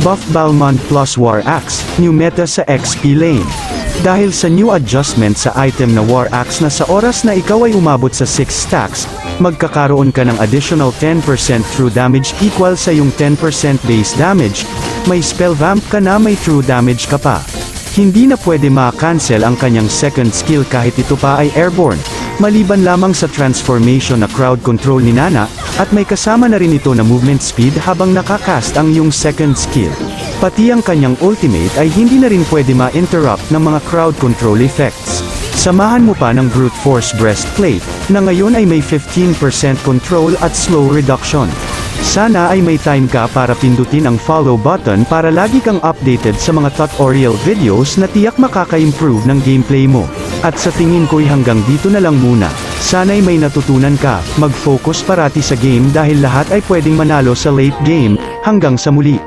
Buff Balmond plus War Axe, new meta sa XP lane. Dahil sa new adjustment sa item na War Axe na sa oras na ikaw ay umabot sa 6 stacks, magkakaroon ka ng additional 10% true damage equal sa yung 10% base damage, may spell vamp ka na may true damage ka pa. Hindi na pwede ma-cancel ang kanyang second skill kahit ito pa ay airborne, maliban lamang sa transformation na crowd control ni Nana, at may kasama na rin ito na movement speed habang nakakast ang yung second skill. Pati ang kanyang ultimate ay hindi na rin pwede ma-interrupt ng mga crowd control effects. Samahan mo pa ng Brute Force Breastplate, na ngayon ay may 15% control at slow reduction. Sana ay may time ka para pindutin ang follow button para lagi kang updated sa mga tutorial videos na tiyak makaka-improve ng gameplay mo. At sa tingin ko'y hanggang dito na lang muna. Sana'y may natutunan ka, mag-focus parati sa game dahil lahat ay pwedeng manalo sa late game. Hanggang sa muli.